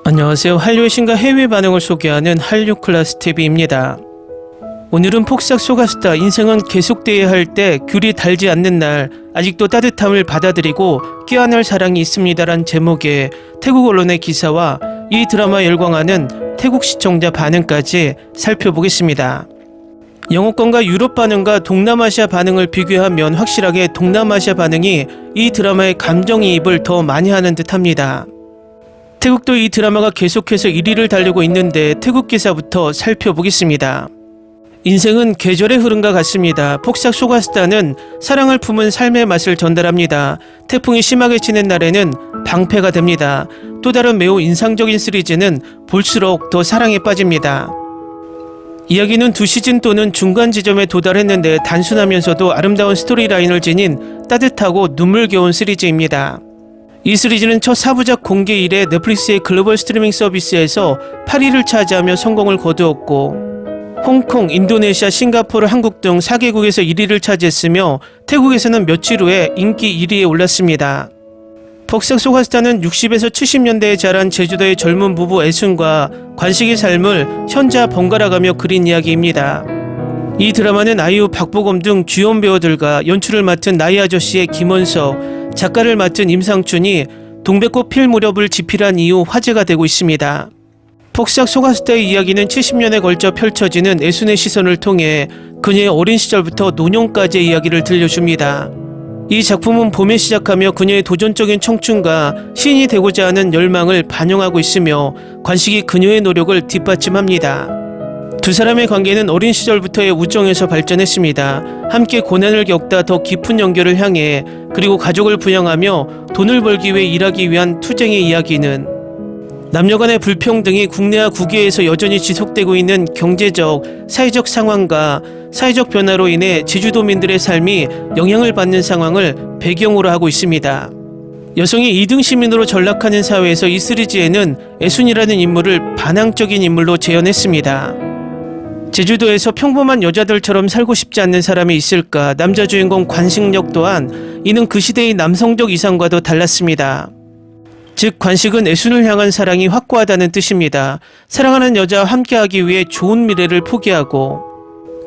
안녕하세요. 한류의 신과 해외 반응을 소개하는 한류 클래스 TV입니다. 오늘은 폭삭 소가스타 인생은 계속돼야 할 때 귤이 달지 않는 날 아직도 따뜻함을 받아들이고 끼어날 사랑이 있습니다란 제목의 태국 언론의 기사와 이 드라마 열광하는 태국 시청자 반응까지 살펴보겠습니다. 영어권과 유럽 반응과 동남아시아 반응을 비교하면 확실하게 동남아시아 반응이 이 드라마의 감정이입을 더 많이 하는 듯합니다. 태국도 이 드라마가 계속해서 1위를 달리고 있는데 태국 기사부터 살펴보겠습니다. 인생은 계절의 흐름과 같습니다. 폭삭 소가스타는 사랑을 품은 삶의 맛을 전달합니다. 태풍이 심하게 치는 날에는 방패가 됩니다. 또 다른 매우 인상적인 시리즈는 볼수록 더 사랑에 빠집니다. 이야기는 2시즌 또는 중간 지점에 도달했는데 단순하면서도 아름다운 스토리라인을 지닌 따뜻하고 눈물겨운 시리즈입니다. 이 시리즈는 첫 4부작 공개 이래 넷플릭스의 글로벌 스트리밍 서비스에서 8위를 차지하며 성공을 거두었고 홍콩, 인도네시아, 싱가포르, 한국 등 4개국에서 1위를 차지했으며 태국에서는 며칠 후에 인기 1위에 올랐습니다. 폭삭 소가스타는 60에서 70년대에 자란 제주도의 젊은 부부 애순과 관식의 삶을 현자 번갈아가며 그린 이야기입니다. 이 드라마는 아이유, 박보검 등 주연 배우들과 연출을 맡은 나이 아저씨의 김원석, 작가를 맡은 임상춘이 동백꽃 필 무렵을 집필한 이후 화제가 되고 있습니다. 폭삭 소가스타의 이야기는 70년에 걸쳐 펼쳐지는 애순의 시선을 통해 그녀의 어린 시절부터 노년까지의 이야기를 들려줍니다. 이 작품은 봄에 시작하며 그녀의 도전적인 청춘과 시인이 되고자 하는 열망을 반영하고 있으며 관식이 그녀의 노력을 뒷받침합니다. 두 사람의 관계는 어린 시절부터의 우정에서 발전했습니다. 함께 고난을 겪다 더 깊은 연결을 향해 그리고 가족을 부양하며 돈을 벌기 위해 일하기 위한 투쟁의 이야기는 남녀 간의 불평등이 국내와 국외에서 여전히 지속되고 있는 경제적, 사회적 상황과 사회적 변화로 인해 제주도민들의 삶이 영향을 받는 상황을 배경으로 하고 있습니다. 여성이 2등 시민으로 전락하는 사회에서 이 시리즈에는 애순이라는 인물을 반항적인 인물로 재현했습니다. 제주도에서 평범한 여자들처럼 살고 싶지 않는 사람이 있을까? 남자 주인공 관식력 또한 이는 그 시대의 남성적 이상과도 달랐습니다. 즉 관식은 애순을 향한 사랑이 확고하다는 뜻입니다. 사랑하는 여자와 함께하기 위해 좋은 미래를 포기하고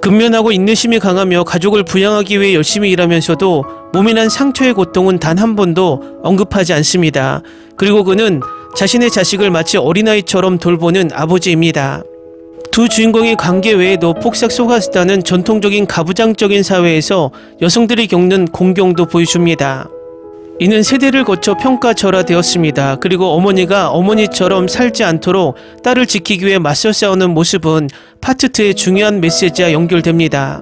근면하고 인내심이 강하며 가족을 부양하기 위해 열심히 일하면서도 몸이 난 상처의 고통은 단 한 번도 언급하지 않습니다. 그리고 그는 자신의 자식을 마치 어린아이처럼 돌보는 아버지입니다. 두 주인공의 관계 외에도 폭삭 소가스타는 전통적인 가부장적인 사회에서 여성들이 겪는 공경도 보여줍니다. 이는 세대를 거쳐 평가절하되었습니다. 그리고 어머니가 어머니처럼 살지 않도록 딸을 지키기 위해 맞서 싸우는 모습은 파트 2의 중요한 메시지와 연결됩니다.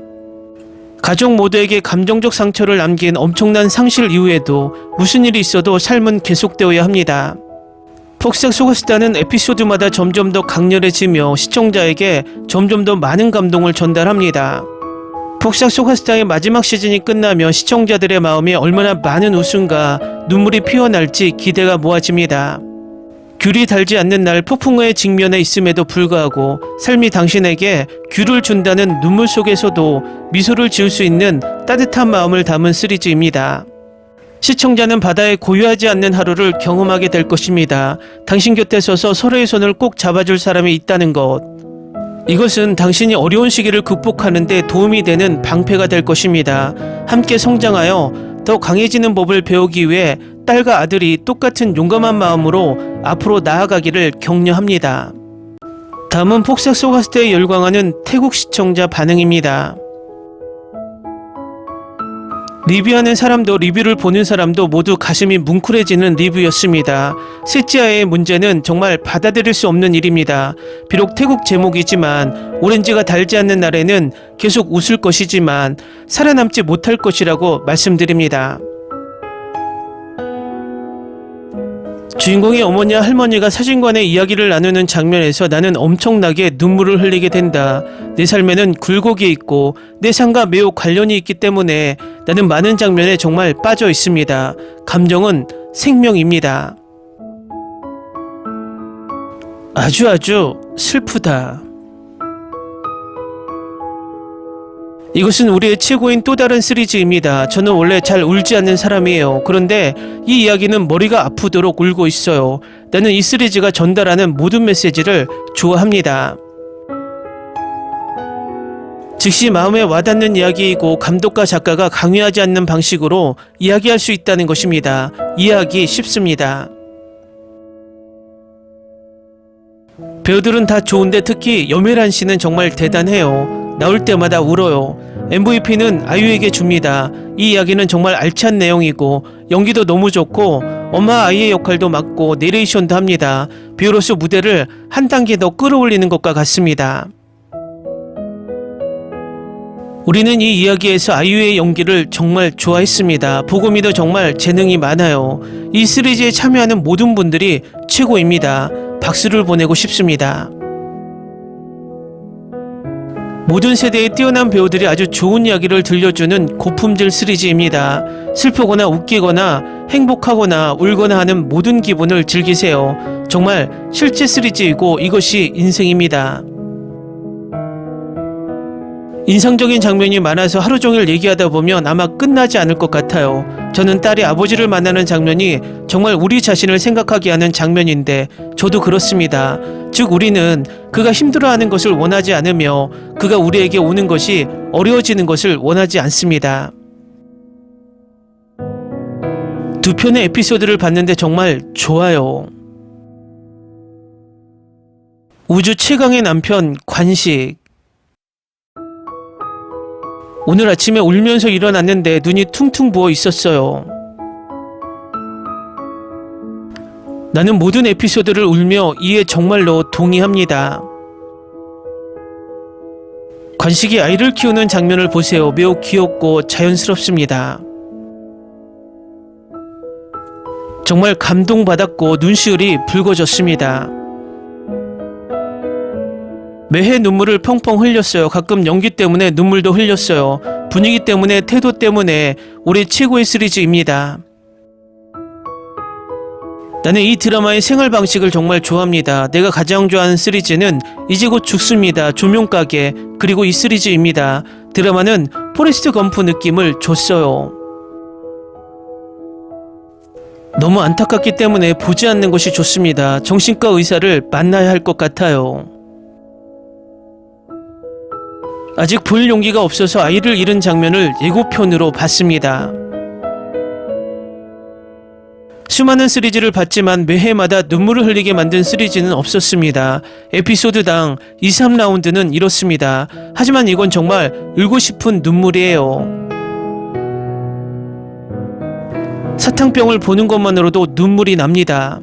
가족 모두에게 감정적 상처를 남긴 엄청난 상실 이후에도 무슨 일이 있어도 삶은 계속되어야 합니다. 폭삭 소가스타는 에피소드마다 점점 더 강렬해지며 시청자에게 점점 더 많은 감동을 전달합니다. 폭삭 소가스타의 마지막 시즌이 끝나며 시청자들의 마음에 얼마나 많은 웃음과 눈물이 피어날지 기대가 모아집니다. 귤이 달지 않는 날 폭풍의 직면에 있음에도 불구하고 삶이 당신에게 귤을 준다는 눈물 속에서도 미소를 지을 수 있는 따뜻한 마음을 담은 시리즈입니다. 시청자는 바다에 고요하지 않는 하루를 경험하게 될 것입니다. 당신 곁에 서서 서로의 손을 꼭 잡아줄 사람이 있다는 것. 이것은 당신이 어려운 시기를 극복하는 데 도움이 되는 방패가 될 것입니다. 함께 성장하여 더 강해지는 법을 배우기 위해 딸과 아들이 똑같은 용감한 마음으로 앞으로 나아가기를 격려합니다. 다음은 폭삭 소가스타에 열광하는 태국 시청자 반응입니다. 리뷰하는 사람도 리뷰를 보는 사람도 모두 가슴이 뭉클해지는 리뷰였습니다. 셋째아의 문제는 정말 받아들일 수 없는 일입니다. 비록 태국 제목이지만 오렌지가 달지 않는 날에는 계속 웃을 것이지만 살아남지 못할 것이라고 말씀드립니다. 주인공의 어머니와 할머니가 사진관에 이야기를 나누는 장면에서 나는 엄청나게 눈물을 흘리게 된다. 내 삶에는 굴곡이 있고 내 삶과 매우 관련이 있기 때문에 나는 많은 장면에 정말 빠져 있습니다. 감정은 생명입니다. 아주 슬프다. 이것은 우리의 최고인 또 다른 시리즈입니다. 저는 원래 잘 울지 않는 사람이에요. 그런데 이 이야기는 머리가 아프도록 울고 있어요. 나는 이 시리즈가 전달하는 모든 메시지를 좋아합니다. 즉시 마음에 와닿는 이야기이고 감독과 작가가 강요하지 않는 방식으로 이야기할 수 있다는 것입니다. 이해하기 쉽습니다. 배우들은 다 좋은데 특히 염혜란 씨는 정말 대단해요. 나올 때마다 울어요. MVP는 아이유에게 줍니다. 이 이야기는 정말 알찬 내용이고 연기도 너무 좋고 엄마 아이의 역할도 맡고 내레이션도 합니다. 배우로서 무대를 한 단계 더 끌어올리는 것과 같습니다. 우리는 이 이야기에서 아이유의 연기를 정말 좋아했습니다. 보검이도 정말 재능이 많아요. 이 시리즈에 참여하는 모든 분들이 최고입니다. 박수를 보내고 싶습니다. 모든 세대의 뛰어난 배우들이 아주 좋은 이야기를 들려주는 고품질 시리즈입니다. 슬프거나 웃기거나 행복하거나 울거나 하는 모든 기분을 즐기세요. 정말 실제 시리즈이고 이것이 인생입니다. 인상적인 장면이 많아서 하루 종일 얘기하다 보면 아마 끝나지 않을 것 같아요. 저는 딸이 아버지를 만나는 장면이 정말 우리 자신을 생각하게 하는 장면인데 저도 그렇습니다. 즉 우리는 그가 힘들어하는 것을 원하지 않으며 그가 우리에게 오는 것이 어려워지는 것을 원하지 않습니다. 두 편의 에피소드를 봤는데 정말 좋아요. 우주 최강의 남편 관식. 오늘 아침에 울면서 일어났는데 눈이 퉁퉁 부어 있었어요. 나는 모든 에피소드를 울며 이에 정말로 동의합니다. 관식이 아이를 키우는 장면을 보세요. 매우 귀엽고 자연스럽습니다. 정말 감동받았고 눈시울이 붉어졌습니다. 매해 눈물을 펑펑 흘렸어요. 가끔 연기 때문에 눈물도 흘렸어요. 분위기 때문에, 태도 때문에 올해 최고의 시리즈입니다. 나는 이 드라마의 생활 방식을 정말 좋아합니다. 내가 가장 좋아하는 시리즈는 이제 곧 죽습니다. 조명가게, 그리고 이 시리즈입니다. 드라마는 포레스트 검프 느낌을 줬어요. 너무 안타깝기 때문에 보지 않는 것이 좋습니다. 정신과 의사를 만나야 할 것 같아요. 아직 볼 용기가 없어서 아이를 잃은 장면을 예고편으로 봤습니다. 수많은 시리즈를 봤지만 매해마다 눈물을 흘리게 만든 시리즈는 없었습니다. 에피소드당 2, 3라운드는 이렇습니다. 하지만 이건 정말 울고 싶은 눈물이에요. 사탕병을 보는 것만으로도 눈물이 납니다.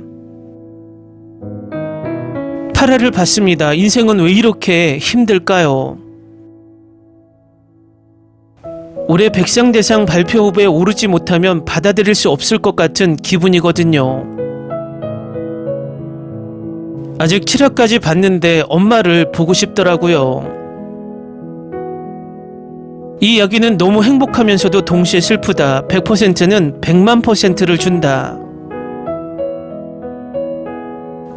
8화를 봤습니다. 인생은 왜 이렇게 힘들까요? 올해 백상대상 발표 후보에 오르지 못하면 받아들일 수 없을 것 같은 기분이거든요. 아직 7화까지 봤는데 엄마를 보고 싶더라고요. 이 이야기는 너무 행복하면서도 동시에 슬프다. 100%는 100만%를 준다.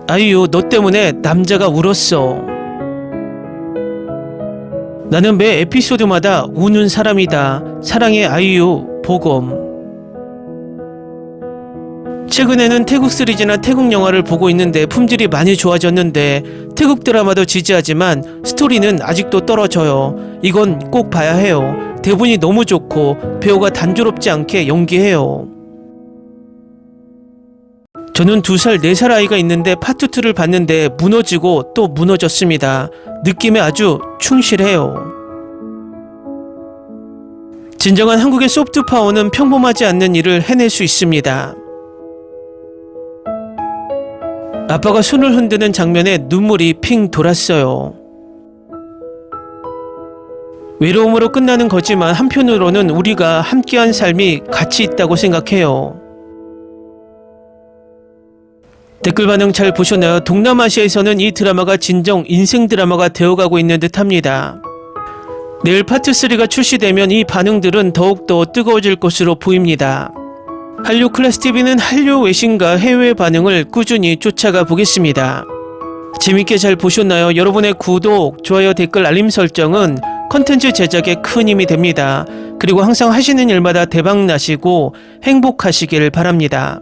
아이유, 너 때문에 남자가 울었어. 나는 매 에피소드마다 우는 사람이다. 사랑의 아이유, 보검. 최근에는 태국 시리즈나 태국 영화를 보고 있는데 품질이 많이 좋아졌는데 태국 드라마도 지지하지만 스토리는 아직도 떨어져요. 이건 꼭 봐야 해요. 대본이 너무 좋고 배우가 단조롭지 않게 연기해요. 저는 2살, 4살 아이가 있는데 파트 2를 봤는데 무너지고 또 무너졌습니다. 느낌에 아주 충실해요. 진정한 한국의 소프트 파워는 평범하지 않는 일을 해낼 수 있습니다. 아빠가 손을 흔드는 장면에 눈물이 핑 돌았어요. 외로움으로 끝나는 거지만 한편으로는 우리가 함께한 삶이 가치 있다고 생각해요. 댓글 반응 잘 보셨나요? 동남아시아에서는 이 드라마가 진정 인생 드라마가 되어가고 있는 듯합니다. 내일 파트 3가 출시되면 이 반응들은 더욱더 뜨거워질 것으로 보입니다. 한류 클래스TV는 한류 외신과 해외 반응을 꾸준히 쫓아가 보겠습니다. 재밌게 잘 보셨나요? 여러분의 구독, 좋아요, 댓글, 알림 설정은 컨텐츠 제작에 큰 힘이 됩니다. 그리고 항상 하시는 일마다 대박 나시고 행복하시길 바랍니다.